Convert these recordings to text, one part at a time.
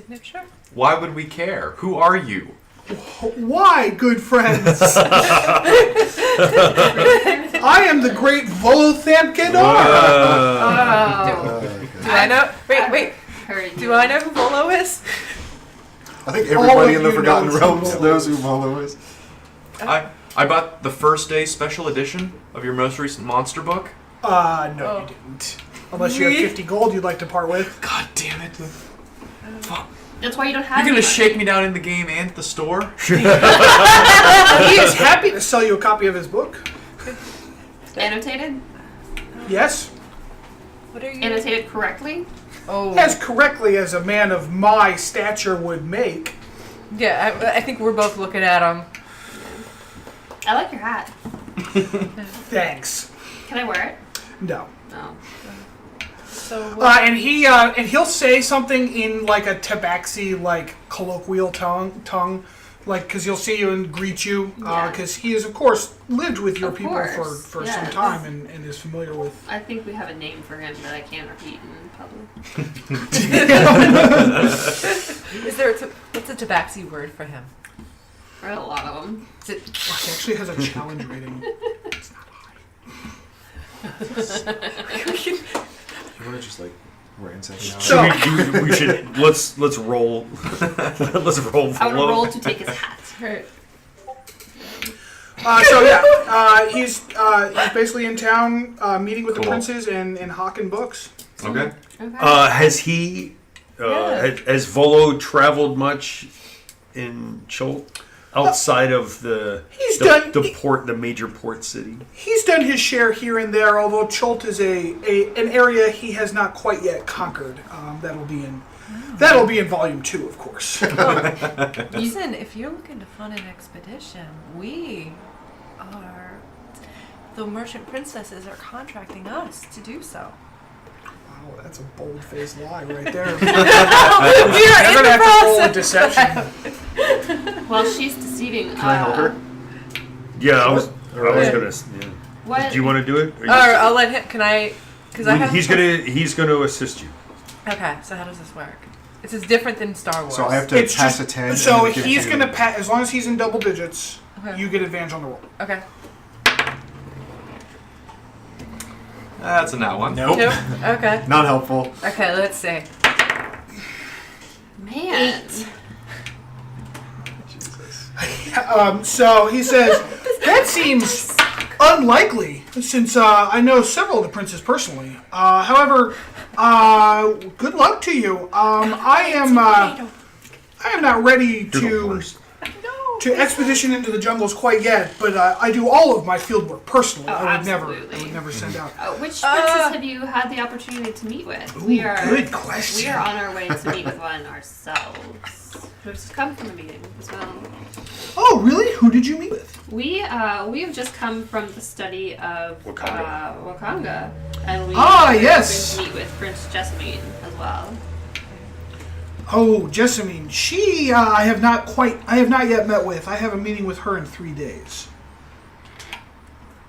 signature? Why would we care? Who are you? Why, good friends? I am the great Volothamkedar. Do I know? Wait. Do I know who Volo is? I think everybody in the you Forgotten know Realms who knows who Volo is. I bought the first day special edition of your most recent monster book. No, you didn't. Unless you have 50 gold you'd like to part with. God damn it. Fuck. That's why you don't have You're gonna any shake me down in the game and at the store? He is happy to sell you a copy of his book. Annotated? Yes. What are you? Annotated correctly? Oh. As correctly as a man of my stature would make. Yeah, I think we're both looking at him. I like your hat. Thanks. Can I wear it? No. No. So. And he'll say something in like a tabaxi, like colloquial tongue, like because he'll see you and greet you, because he has of course lived with your people for some time and is familiar with. I think we have a name for him that I can't repeat in public. Is there what's a tabaxi word for him? For a lot of them. He actually has a challenge rating. It's not high. You want to just like ransack now? So we should let's roll. Let's roll. I would roll to take his hat. Right. He's basically in town meeting with the princes and hawking books. Okay. Has he? Has Volo traveled much in Chult outside of the major port city? He's done his share here and there, although Chult is an area he has not quite yet conquered. That'll be in Volume 2, of course. Listen, if you're looking to fund an expedition, the merchant princesses are contracting us to do so. Wow, that's a bold-faced lie right there. We are You're going to have to roll a deception. Well, she's deceiving. Can I help her? Yeah, I was gonna. Yeah. What? Do you want to do it? I'll let him. Can I? Because I have. He's gonna assist you. Okay, so how does this work? This is different than Star Wars. So I have to pass a 10. So and give he's you- going to pass, as long as he's in double digits, Okay. you get advantage on the roll. Okay. That's a nat one. Nope. Okay. Not helpful. Okay, let's see. Man. So he says, that seems unlikely, since I know several of the princes personally. However, good luck to you. I am not ready to expedition into the jungles quite yet, but I do all of my field work personally. Oh, I would absolutely. never send out. Which princes have you had the opportunity to meet with? Ooh, good question. We are on our way to meet with one ourselves. Who's just come from a meeting as well. Oh, really? Who did you meet with? We have just come from the study of Wakanga, and we yes. going to meet with Prince Jessamine as well. Oh, Jessamine. She, I have not yet met with. I have a meeting with her in 3 days.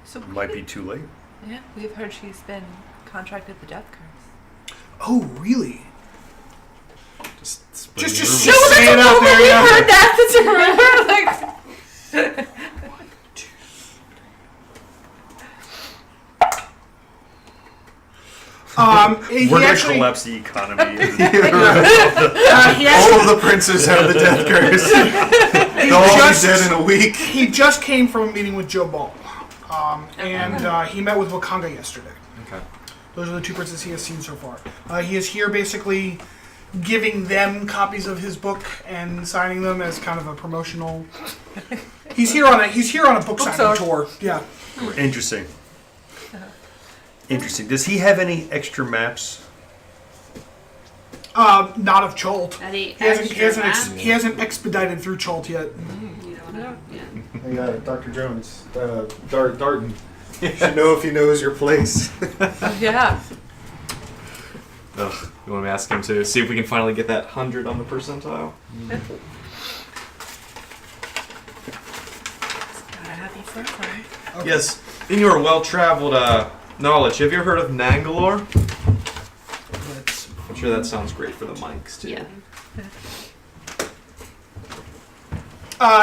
So Might be too late. Yeah, we've heard she's been contracted the Death Curse. Oh, really? Just say it out there. We Yeah. heard that. That's remember. He We're gonna actually, collapse the economy. all of the princes have the death curse. They'll all be dead in a week. He just came from a meeting with Joe Ball, and he met with Wakanga yesterday. Okay. Those are the two princes he has seen so far. He is here basically giving them copies of his book and signing them as kind of a promotional. He's here on a book signing tour. Yeah. Interesting. Interesting. Does he have any extra maps? Not of Chult. Any He hasn't extra maps? he hasn't expedited through Chult yet. You don't know. Yeah. Hey, Dr. Jones, Darton. You should know if he knows your place. Yeah. Ugh. You want me to ask him to see if we can finally get that 100 on the percentile? Gotta have you sometime. Okay. Yes. In your well-traveled knowledge, have you ever heard of Nangalore? I'm sure that sounds great for the mics, too. Yeah.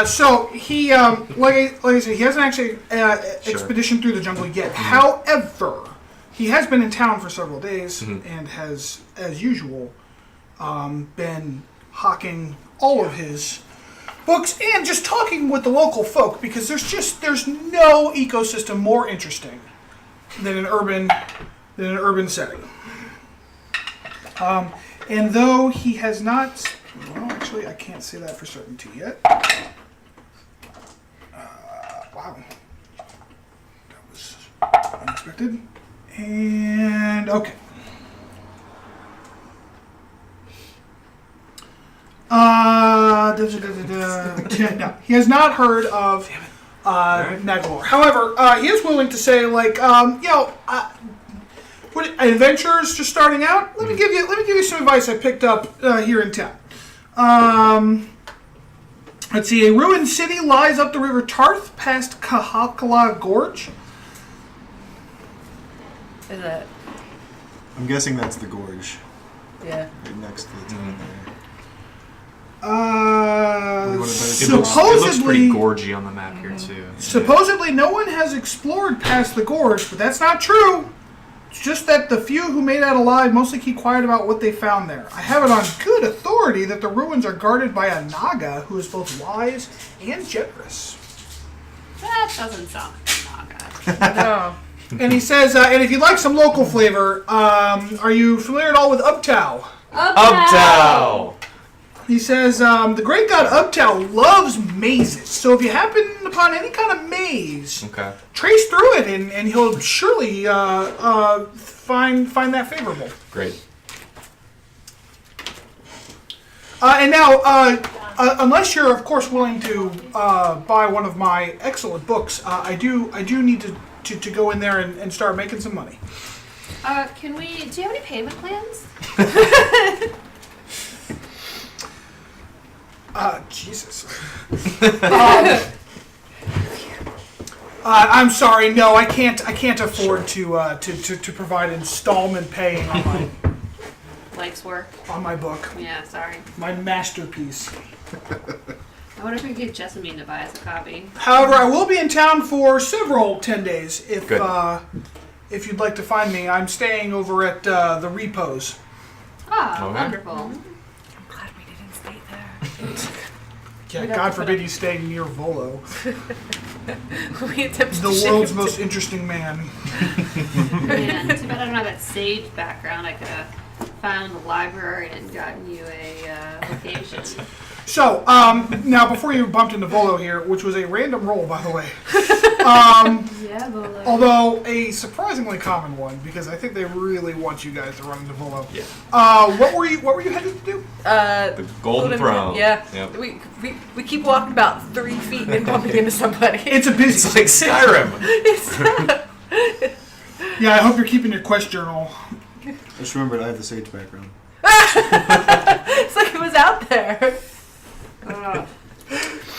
So he, like I said, he hasn't actually expedition through the jungle yet. However, he has been in town for several days and has, as usual, been hawking all of his books and just talking with the local folk because there's no ecosystem more interesting than an urban setting. And though he has not, well, actually, I can't say that for certainty yet. Wow, that was unexpected. And okay. No, he has not heard of Nagalore. However, he is willing to say, like, what adventurers just starting out. Let me give you some advice I picked up here in town. Let's see. A ruined city lies up the River Tarth, past Kahalkala Gorge. Is it? I'm guessing that's the gorge. Yeah. Right next to the town there. It looks pretty gorgy on the map here too. Supposedly, no one has explored past the gorge, but that's not true. It's just that the few who made out alive mostly keep quiet about what they found there. I have it on good authority that the ruins are guarded by a Naga who is both wise and generous. That doesn't sound like a Naga. No. And he says, and if you'd like some local flavor, are you familiar at all with Ubtao? Ubtao! He says, the great god Ubtao loves mazes, so if you happen upon any kind of maze, trace through it, and he'll surely find that favorable. Great. And now, unless you're, of course, willing to buy one of my excellent books, I do need to go in there and start making some money. Do you have any payment plans? Jesus. I'm sorry. No, I can't afford to provide installment paying on my Life's work. on my book, Yeah, sorry. my masterpiece. I wonder if we could get Jessamine to buy us a copy. However, I will be in town for several 10 days. If you'd like to find me, I'm staying over at the Repos. Ah, wonderful. I'm glad we didn't stay there. Yeah, God forbid you stay near Volo, We attempted the to world's shift. most interesting man. Man, too bad I don't have that sage background. I could have found the library and gotten you a location. So, now before you bumped into Volo here, which was a random roll, by the way, Yeah, but although a surprisingly common one, because I think they really want you guys to run into Volo. Yeah. What were you headed to do? The Golden Throne. Yeah. Yep. We keep walking about 3 feet and bumping into somebody. It's a busy. It's like Skyrim. Yeah, I hope you're keeping your quest journal. Just remembered I have the sage background. It's like it was out there.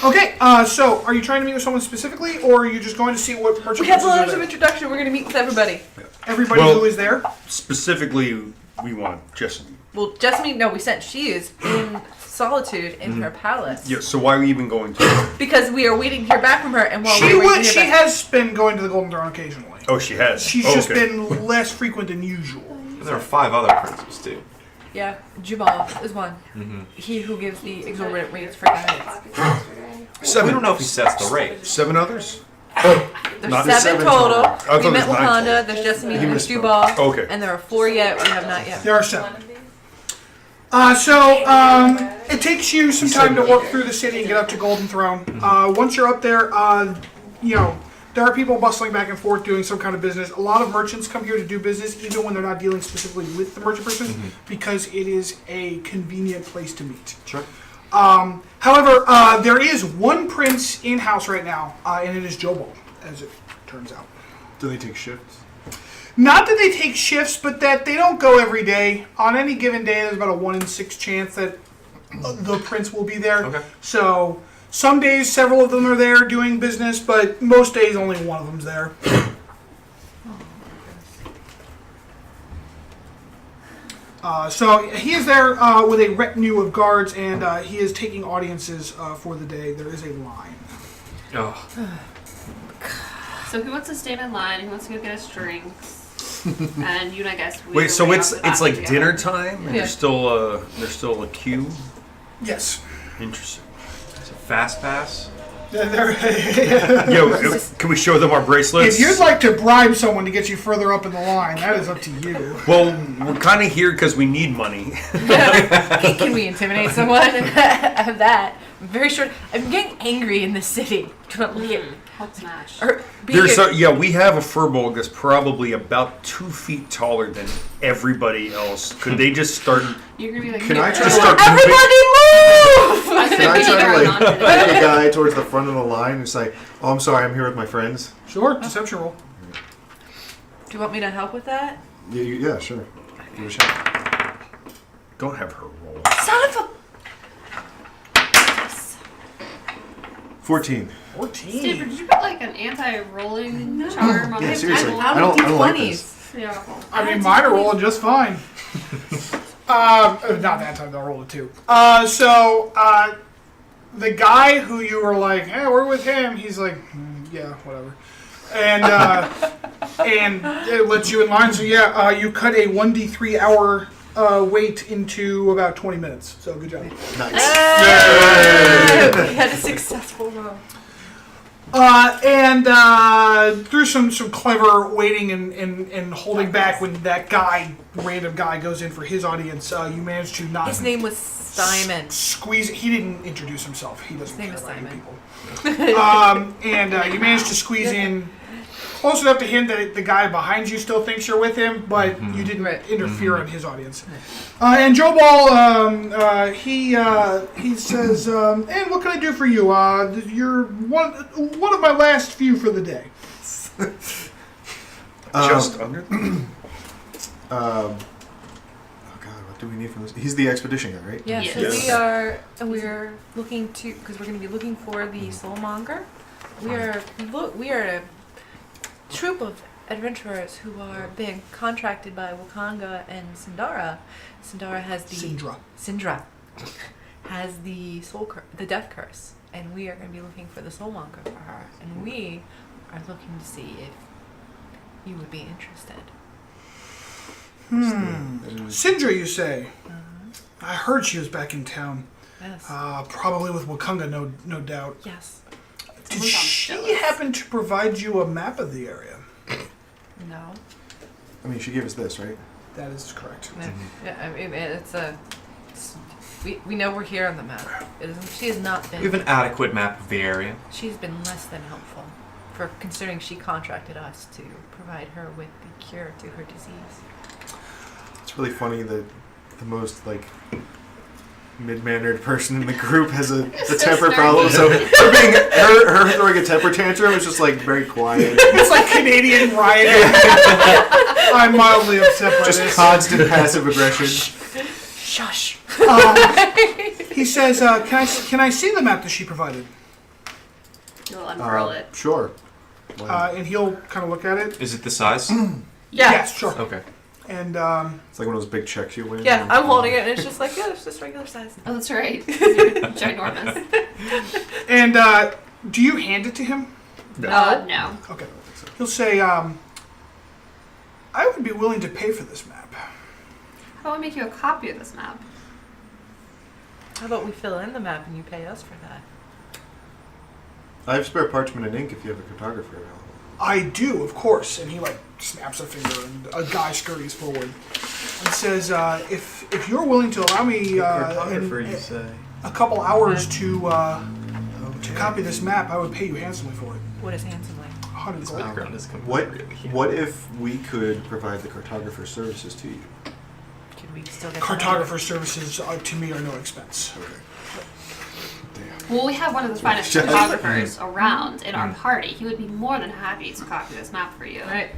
Okay, so are you trying to meet with someone specifically, or are you just going to see what merchant We have princes are letters of there? introduction. We're going to meet with everybody. Everybody Well- who is there? Specifically, we want Jessamine. Well, Jessamine, no, we sent. She is in solitude in her palace. Yeah, so why are we even going to? Because we are waiting to hear back from her, and while She we're waiting to she hear back, has been going to the Golden Throne occasionally. Oh, she has. She's Oh, just okay. been less frequent than usual. There are 5 other princes too. yeah, Jubal is one. He who gives the exorbitant rates for guidance. We 7. don't know if he sets the rate. 7 others? There's Not 7 7 total. total. I thought We met there's 9 Wakanda. total. There's Jessamine. He There's misspoke. Jubal. Okay. And there are 4 yet. We have not yet. There are 7. It takes you some time to work through the city and get up to Golden Throne. Once you're up there, there are people bustling back and forth doing some kind of business. A lot of merchants come here to do business, even when they're not dealing specifically with the merchant person, because it is a convenient place to meet. Sure. However, there is one prince in-house right now, and it is Jobal, as it turns out. Do they take shifts? Not that they take shifts, but that they don't go every day. On any given day, there's about a 1 in 6 chance that the prince will be there. Okay. So some days, several of them are there doing business, but most days, only one of them's there. So he is there with a retinue of guards, and he is taking audiences for the day. There is a line. Oh. So he wants to stand in line. He wants to go get his drinks. And you and I guess we Wait, so way it's off the bat like together. dinner time, and Yeah. there's still a queue. Yes. Interesting. It's a fast pass. Yo, can we show them our bracelets? If you'd like to bribe someone to get you further up in the line, that is up to you. Well, we're kind of here because we need money. Can we intimidate someone? I have that. I'm very short. I'm getting angry in the city. Hulk smash. Or being We have a furbolg that's probably about 2 feet taller than everybody else. Could they just start? You're gonna be like, Can I try Just to start everybody move! I'm Can gonna I be try to very like confident. pick a guy towards the front of the line and say, "Oh, I'm sorry, I'm here with my friends." Sure, deception roll. Do you want me to help with that? Yeah, sure. Give it a shot. Don't have her roll. Son of a... 14. 14. Steve, did you put like an anti-rolling charm on Yeah, the seriously. table? I don't like this. Yeah. I mean, mine are rolling just fine. Not that time, they'll roll it too. The guy who you were like, hey, we're with him, he's like, yeah, whatever. And it lets you in line, so yeah, you cut a 1d3 hour wait into about 20 minutes. So good job. Nice. We had a successful roll. Through some clever waiting and holding back when that random guy goes in for his audience, you manage to not His name was Simon. squeeze. He didn't introduce himself. He doesn't His name care is about you Simon. people. You managed to squeeze in close enough to him that the guy behind you still thinks you're with him, but you didn't interfere on his audience. And Joe Ball, he says, "And what can I do for you? You're one of my last few for the day." Just under. Oh God, what do we need from this? He's the expedition guy, right? Yeah, so Yes. we're looking to, because we're going to be looking for the soulmonger. We are a troop of adventurers who are being contracted by Wakanga and Sindara. Sindara has the Sindra has the the death curse, and we are going to be looking for the soulmonger for her. And we are looking to see if you would be interested. Sindra, you say? I heard she was back in town. Yes. Probably with Wakanga, no doubt. Yes. Did Sounds she jealous. happen to provide you a map of the area? No. I mean, she gave us this, right? That is correct. Yeah, I mean, we know we're here on the map. She has not been. We have an adequate map of the area. She's been less than helpful, for considering she contracted us to provide her with the cure to her disease. It's really funny that the most mid-mannered person in the group has a temper snarky. problem. So her throwing a temper tantrum is just very quiet. It's like Canadian rioting. I'm mildly upset by Just this. constant passive aggression. Shush. He says, "Can I see the map that she provided?" You'll unfurl it. Sure. And he'll kind of look at it. Is it the size? Yeah. Yes, sure. Okay. And It's like one of those big checks you win. Yeah, I'm holding it, and it's just like, yeah, it's just regular size. Oh, that's right. You're ginormous. Do you hand it to him? No. Okay. He'll say, "I would be willing to pay for this map." How about we make you a copy of this map? How about we fill in the map and you pay us for that? I have spare parchment and ink if you have a cartographer available. I do, of course. And he snaps a finger, and a guy scurries forward and says, "If you're willing to allow me Cartographer, you say? a couple hours to copy this map, I would pay you handsomely for it. What is handsomely? 100 This gold." background is What completely. What if we could provide the cartographer services to you? Could we still get Cartographer services to me are no expense. Well, we have one of the finest Shut up. photographers around in our party. He would be more than happy to copy this map for you. Right.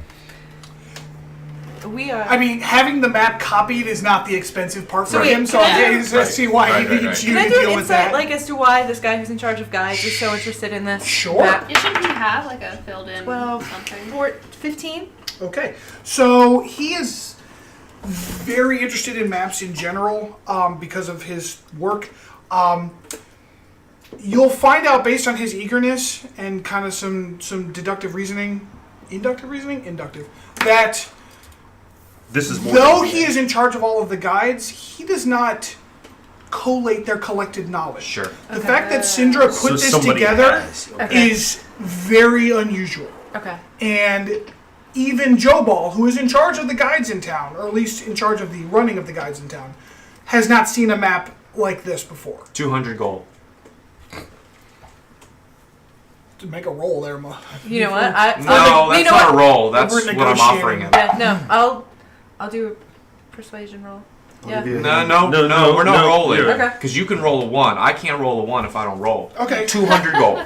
We are. I mean, having the map copied is not the expensive part for So wait, him, so can I- I see why Right, he right, needs right. you Can I to do deal an with insight, that. as to why this guy who's in charge of guides is so interested in this? Sure. map? Yeah, shouldn't he have a filled in 12, something? 15? Okay, so he is very interested in maps in general because of his work. You'll find out based on his eagerness and kind of some inductive reasoning, that This is more though than- he is in charge of all of the guides, he does not collate their collected knowledge. Sure. The fact that Syndra put So this somebody together has. Okay. is very unusual. Okay. And even Joe Ball, who is in charge of the guides in town, or at least in charge of the running of the guides in town, has not seen a map like this before. 200 gold. To make a roll there, Ma. You know what? No, you that's know not what? a roll. That's We're what I'm offering him. Yeah, no, I'll do a persuasion roll. Yeah. give you a No, hand. no, No, no, no, we're not no, rolling. yeah. Okay. Because you can roll a 1. I can't roll a 1 if I don't roll. Okay. 200 gold.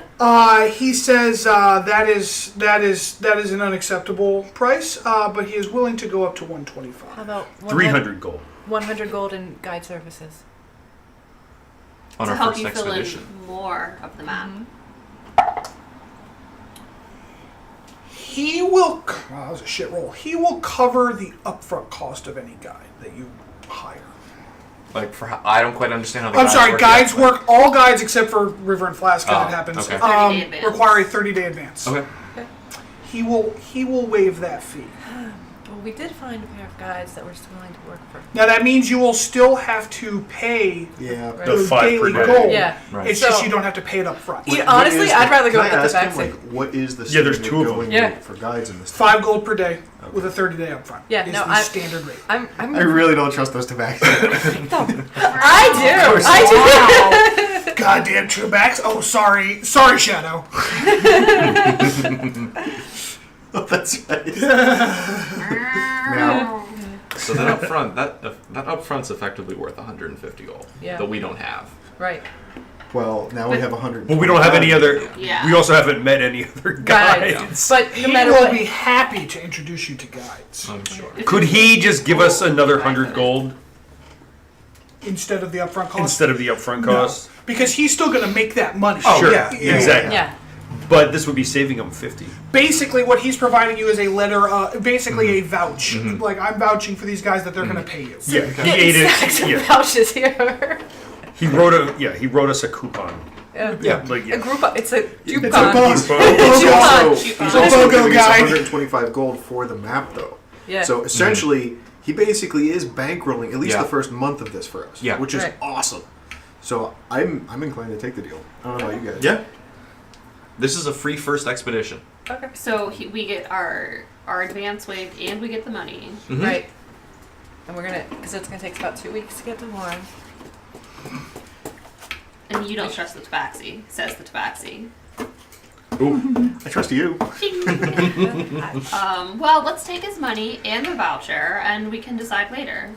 He says that is an unacceptable price, but he is willing to go up to 125. How about 300 gold. 100 gold in guide services. On to our help first you fill expedition. in more of the map. He will. That was a shit roll. He will cover the upfront cost of any guide that you hire. Like, I don't quite understand how the I'm guides sorry, work guides yet, but- work. All guides except for River and Flask, because Oh, it happens. okay. 30-day advance. Require a 30-day advance. Okay. He will waive that fee. Well, we did find a pair of guides that were still willing to work for. Now that means you will still have to pay Yeah. Right. The those 5 per daily day. gold. Yeah. Right. It's just So- you don't have to pay it up front. You know, What honestly, is I'd the- rather go can with I the ask him, taxi. like, what is the Yeah, there's standard 2 of them. going Yeah. rate for guides in this? 5 gold per day with a 30-day upfront. Yeah, is no, the I- standard rate. I'm I really don't trust those tobaccos. I do. Goddamn Trebacks. Oh, sorry, Shadow. That's right. Now, So that up front, that upfront's effectively worth 150 gold. Yeah. That we don't have. Right. Well, now we have 100. Well, we don't have any other. Yeah. We also haven't met any other Guides. guides. But no He matter will what. be happy to introduce you to guides I'm sure. Could he just give us another 100 gold instead of the upfront cost. instead of the upfront No, cost? because he's still going to make that money. Oh, Sure, yeah, exactly. Yeah. But this would be saving him 50. Basically, what he's providing you is a letter, basically Mm-hmm. a vouch. Like, I'm vouching for these guys that they're going to pay you. Yeah, he Getting ate stacks it. of Yeah, vouchers here. he wrote us a coupon. Yeah. Like A yeah. group. It's a Jupon. It's a bus. Coupon. Coupon. So he's So also BOGO giving us guide. 125 gold for the map, though. Yeah. So essentially, he basically is bankrolling at least Yeah. the first month of this for us. Yeah. Which is Right. awesome. So I'm inclined to take the deal. I don't know about you guys. Yeah. This is a free first expedition. Okay. so we get our advance waived and we get the money. Mhm. Right. And we're gonna, because it's gonna take about 2 weeks to get to Warren. And you don't trust the tabaxi, says the tabaxi. Ooh, I trust you. Well, let's take his money and the voucher and we can decide later.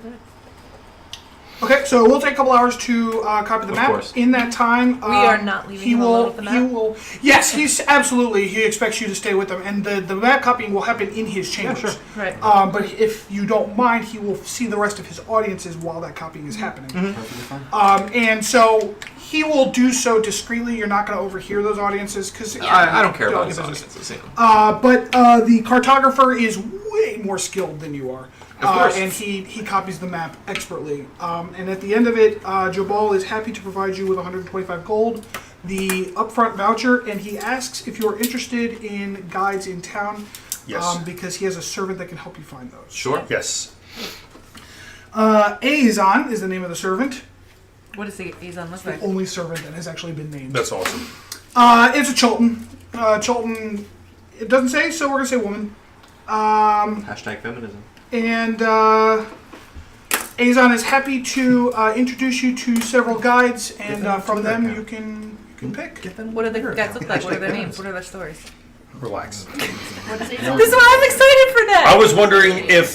Okay, so it will take a couple hours to copy the Of map. course. In that time, We are not leaving he him will. alone with the map? He will. Yes, he's absolutely. He expects you to stay with him, and the map copying will happen in his chambers. sure. Right. But if you don't mind, he will see the rest of his audiences while that copying is happening. Perfectly fine. And so he will do so discreetly. You're not going to overhear those audiences because I don't care about his audiences. Yeah. But the cartographer is way more skilled than you are. course. And he copies the map expertly. And at the end of it, Jabal is happy to provide you with 125 gold, the upfront voucher, and he asks if you're interested in guides in town. Yes. Because he has a servant that can help you find those. Sure. Yes. Aizan is the name of the servant. What does the Azon look The like? only servant that has actually been named. That's awesome. It's a Chultan. Chultan, it doesn't say, so we're going to say woman. Hashtag feminism. And Azon is happy to introduce you to several guides, and from them you can pick. What do the guys look like? What are their names? What are their stories? Relax. What is it? This is why I'm excited for that. I was wondering if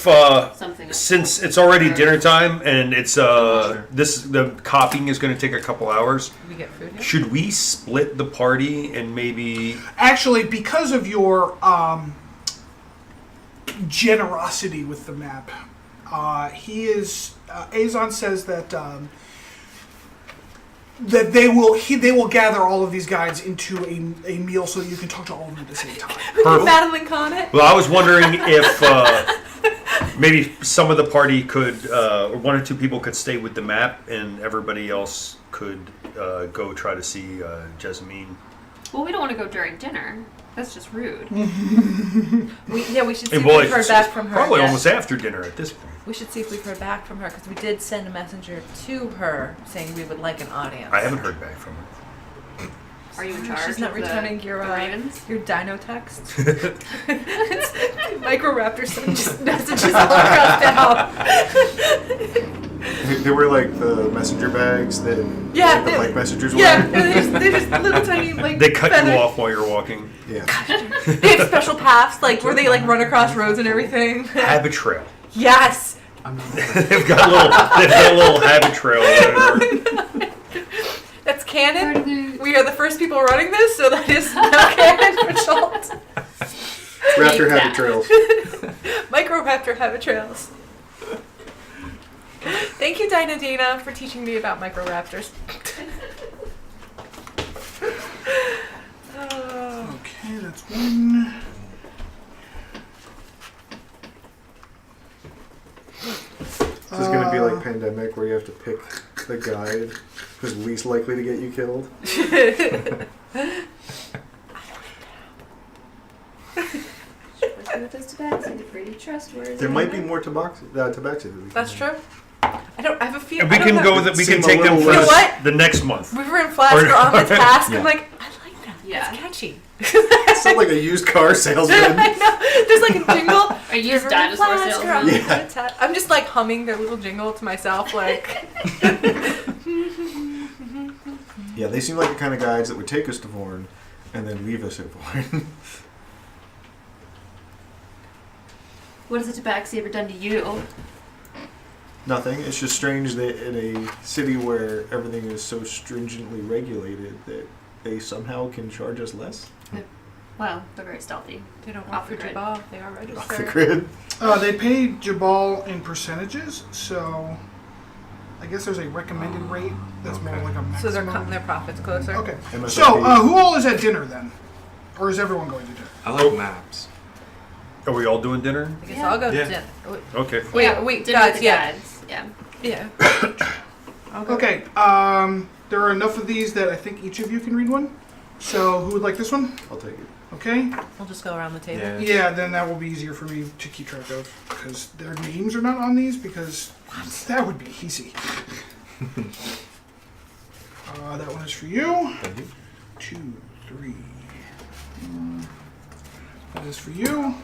Something. since it's already dinner time and it's the copying is going to take a couple hours, we get food here? should we split the party and maybe Actually, because of your generosity with the map, Azon says that that they will gather all of these guides into a meal so that you can talk to all of them at the same time. Perfect. Madeline Con it? Well, I was wondering if maybe some of the party could, or one or two people could stay with the map, and everybody else could go try to see Jessamine. Well, we don't want to go during dinner. That's just rude. We should see if Well, we've heard back from her. probably yet. almost after dinner at this point. We should see if we've heard back from her because we did send a messenger to her saying we would like an audience. I haven't heard back from her. Are you in charge? She's not of returning the your ravens? your dino text. Microraptor sending just messages all across town. They were like the messenger bags that Yeah, the they- like messengers Yeah, were. they're just little tiny like. They cut feather- you off while you're walking. Yeah. They have special paths, like where they like run across roads and everything. Habit trail. Yes. they've got a little habit trail. That's canon. We are the first people running this, so that is now canon for Chult. Raptor that. habit trails. Microraptor habit trails. Thank you, Dinah Dana, for teaching me about microraptors. Okay, that's one. This is gonna be like Pandemic, where you have to pick the guide who's least likely to get you killed. Pretty trustworthy. There might be more tabaxi that we That's can- true. I have a feeling. We can go with it. We can take them You for know what? the next month. River and Flask are on the task. Yeah. I'm like, I like that. Yeah. It's catchy. It's not like a used car salesman. I know. There's like a jingle. Are you River and dinosaur Flask are on salesman? the Yeah. task. I'm just like humming their little jingle to myself, like. Yeah, they seem like the kind of guides that would take us to Vorn and then leave us at Vorn. What has the tabaxi ever done to you? Nothing. It's just strange that in a city where everything is so stringently regulated that they somehow can charge us less. Well, they're very stealthy. They don't Off work the for grid. Jabal. They are Off the registered. grid. They pay Jabal in percentages, so I guess there's a recommended rate that's more like a maximum. So they're cutting their profits closer. Okay. MSRP. So, who all is at dinner then? Or is everyone going to dinner? I like maps. Are we all doing dinner? I guess Yeah. I'll go to Yeah. dinner. Okay. Wait, Yeah, wait, dinner guys, with the yeah. guides. Yeah. Yeah. I'll go. Okay, there are enough of these that I think each of you can read one. So, who would like this one? I'll take it. Okay. We'll just go around the table. Yeah. Yeah, then that will be easier for me to keep track of because their names are not on these because that would be easy. That one is for you. Thank you. 2, 3. That is for you.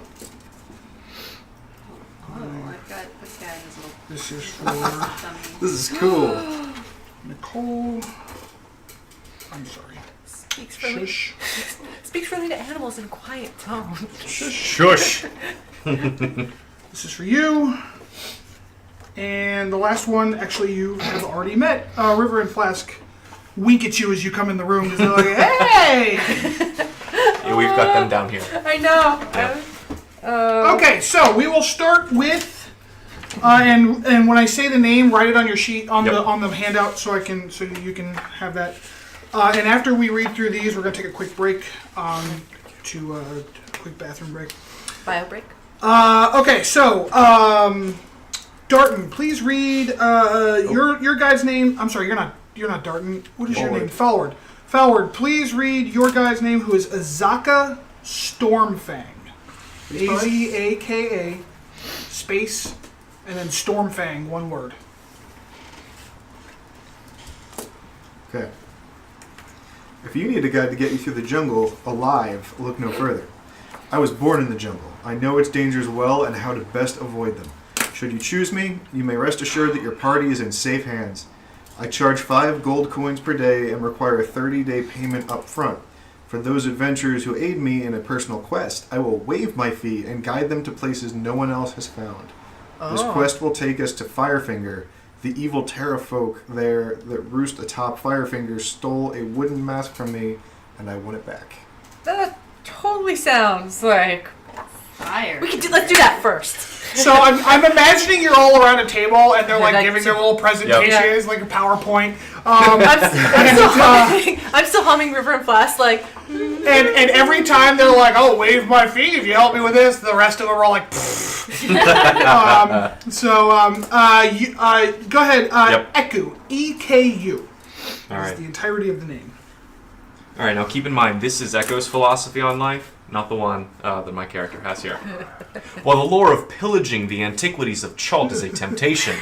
Oh, I've got this guy in his little This is for dummy. This is cool. Nicole. I'm sorry. Speaks friendly. Shush. Speaks friendly to animals in quiet tone. Shush. This is for you. And the last one, actually, you have already met. River and Flask wink at you as you come in the room because they're like, hey! Yeah, we've got them down here. I know. Okay, so we will start with, and when I say the name, write it on your sheet on Yep. the handout so you can have that. And after we read through these, we're gonna take a quick break, to a quick bathroom break. Bio break. Okay, so Darton, please read your guy's name. I'm sorry, you're not Darton. What is your name? Falward. Falward, please read your guy's name, who is Azaka Stormfang. Azaka space and then Stormfang, one word. Okay. If you need a guide to get you through the jungle alive, look no further. I was born in the jungle. I know its dangers well and how to best avoid them. Should you choose me, you may rest assured that your party is in safe hands. I charge 5 gold coins per day and require a 30-day payment up front. For those adventurers who aid me in a personal quest, I will waive my fee and guide them to places no one else has found. This quest will take us to Firefinger. The evil terra folk there that roost atop Firefinger stole a wooden mask from me, and I want it back. That totally sounds like Fire. let's do that first. So I'm imagining you're all around a table and they're like Like giving their little presentations, like a PowerPoint. I'm still humming River and Flask like. And every time they're like, "Oh, waive my fee if you help me with this," the rest of them are all like, "Pfft." Go ahead. Yep. Eku. EKU. All Is right. the entirety of the name. All right. Now keep in mind, this is Echo's philosophy on life, not the one that my character has here. While the lure of pillaging the antiquities of Chult is a temptation,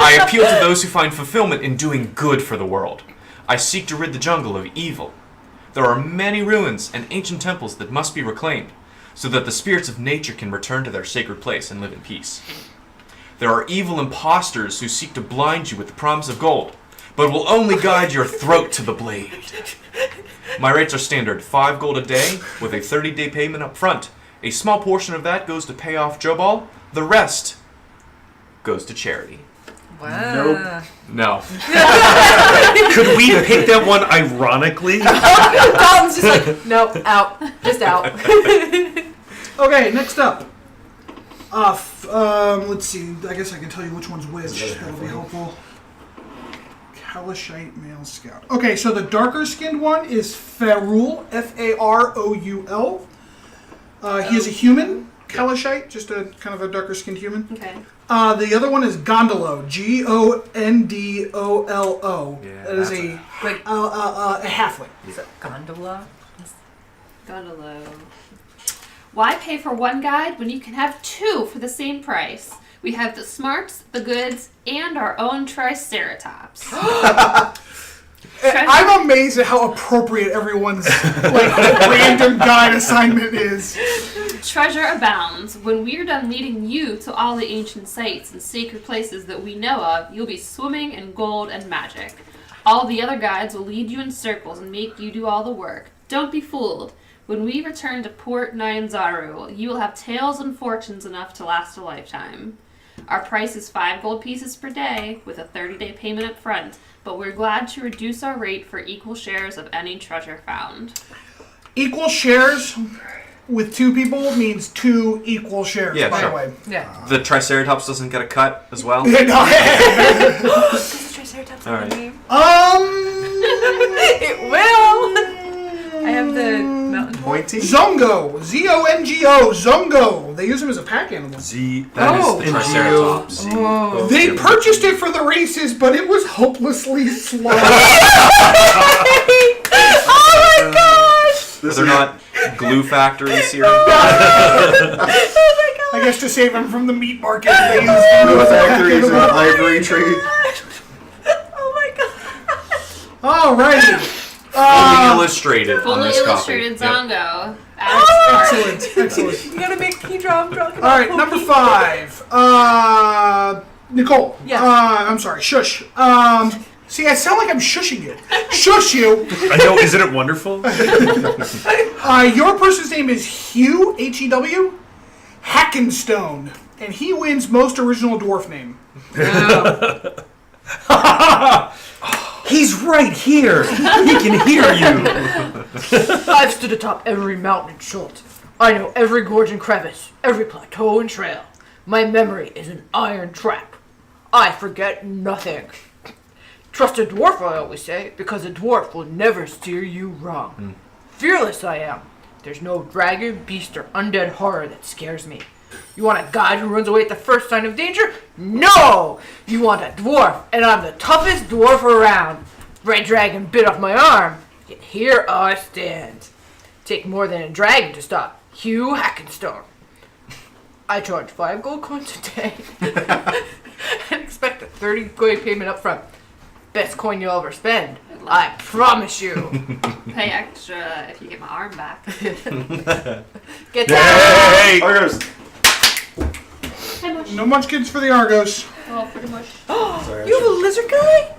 I appeal to those who find fulfillment in doing good for the world. I seek to rid the jungle of evil. There are many ruins and ancient temples that must be reclaimed, so that the spirits of nature can return to their sacred place and live in peace. There are evil impostors who seek to blind you with the promise of gold, but will only guide your throat to the blade. My rates are standard, 5 gold a day, with a 30-day payment up front. A small portion of that goes to pay off Jobal, the rest goes to charity. Wow. No. Could we pick that one ironically? Dalton's just like, no, out. Just out. Okay, next up. Let's see. I guess I can tell you which one's which. That'll be helpful. Kalashite male scout. Okay, so the darker skinned one is Faroul, Faroul. He is a human, Kalashite, just a kind of a darker skinned human. Okay. The other one is Gondolo, Gondolo. Yeah, That is that's a Like, halfling. is it gondola? Gondolo. Why pay for one guide when you can have 2 for the same price? We have the smarts, the goods, and our own Triceratops. I'm amazed at how appropriate everyone's random guide assignment is. Treasure abounds. When we're done leading you to all the ancient sites and sacred places that we know of, you'll be swimming in gold and magic. All the other guides will lead you in circles and make you do all the work. Don't be fooled. When we return to Port Nyanzaru, you will have tales and fortunes enough to last a lifetime. Our price is 5 gold pieces per day, with a 30-day payment up front, but we're glad to reduce our rate for equal shares of any treasure found. Equal shares with 2 people means 2 equal shares, Yeah, by sure. the way. Yeah. The Triceratops doesn't get a cut as well? Is Triceratops All right. the name? It It will! I have the mountain dwarf. Pointy? Zongo. Zongo. Zongo. They use him as a pack animal. Z. That is Oh. the Triceratops. Oh. They purchased it for the races, but it was hopelessly slow. Oh my gosh! Are there not glue factories here? I guess to save him from the meat market, they used him No as a pack factories and animal. ivory trade. Oh my god! Alrighty. Fully illustrated on Fully this illustrated copy. Yep. Zongo. Excellent. Excellent. You gotta make me draw. I'm drunk. Alright, number 5. Nicole. Yes. I'm sorry. Shush. See, I sound like I'm shushing you. Shush you. I know, isn't it wonderful? Your person's name is Hugh, H-E-W, Hackenstone, and he wins most original dwarf name. He's right here. He can hear you. I've stood atop every mountain in Chult. I know every gorge and crevice, every plateau and trail. My memory is an iron trap. I forget nothing. Trust a dwarf, I always say, because a dwarf will never steer you wrong. Fearless I am. There's no dragon, beast, or undead horror that scares me. You want a guide who runs away at the first sign of danger? No! You want a dwarf, and I'm the toughest dwarf around. Red dragon bit off my arm, yet here I stand. Take more than a dragon to stop Hugh Hackenstone. I charge 5 gold coins a day and expect a 30 gold payment up front. Best coin you'll ever spend. I promise you. Pay extra if you get my arm back. Get down! Hey! Argos. Hey, Mush. No munchkins for the Argos. Well, pretty much. You have a lizard guy?